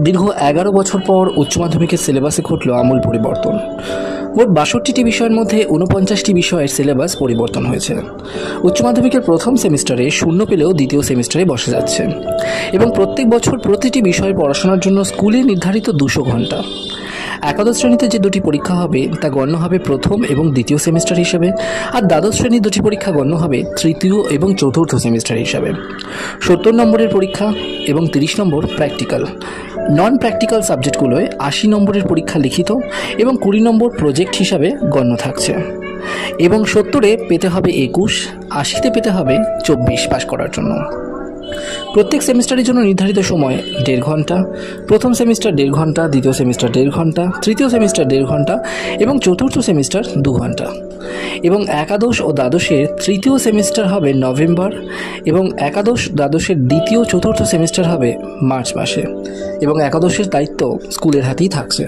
দীর্ঘ 11 বছর পর উচ্চ মাধ্যমিকের সিলেবাসে ঘটল আমূল পরিবর্তন। মোট 62টি বিষয়ের মধ্যে 49টি বিষয়ের সিলেবাস পরিবর্তন হয়েছে। উচ্চ মাধ্যমিকের প্রথম সেমিস্টারে শূন্য পেলেও দ্বিতীয় সেমিস্টারে বসা যাচ্ছে এবং প্রত্যেক বছর প্রতিটি বিষয়ে পড়াশোনার জন্য স্কুলে নির্ধারিত 200 ঘন্টা। একাদশ শ্রেণীতে যে দুটি পরীক্ষা হবে তা গণ্য হবে প্রথম এবং দ্বিতীয় সেমিস্টার হিসেবে, আর দ্বাদশ শ্রেণীর দুটি পরীক্ষা গণ্য হবে তৃতীয় এবং চতুর্থ সেমিস্টার হিসাবে। 70 নম্বরের পরীক্ষা এবং 30 নম্বর প্র্যাকটিক্যাল। নন প্র্যাকটিক্যাল সাবজেক্টগুলোয় 80 নম্বরের পরীক্ষা লিখিত এবং 20 নম্বর প্রজেক্ট হিসাবে গণ্য থাকছে। এবং 70-এ পেতে হবে 21, 80-তে পেতে হবে 24 পাস করার জন্য। প্রত্যেক সেমিস্টারের জন্য নির্ধারিত সময় 1.5 ঘন্টা। প্রথম সেমিস্টার 1.5 ঘন্টা, দ্বিতীয় সেমিস্টার 1.5 ঘন্টা, তৃতীয় সেমিস্টার 1.5 ঘন্টা এবং চতুর্থ সেমিস্টার 2 ঘন্টা। এবং একাদশ ও দ্বাদশের তৃতীয় সেমিস্টার হবে নভেম্বর এবং একাদশ দ্বাদশের দ্বিতীয় চতুর্থ সেমিস্টার হবে মার্চ মাসে। এবং একাদশের দায়িত্ব স্কুলের হাতেই থাকছে।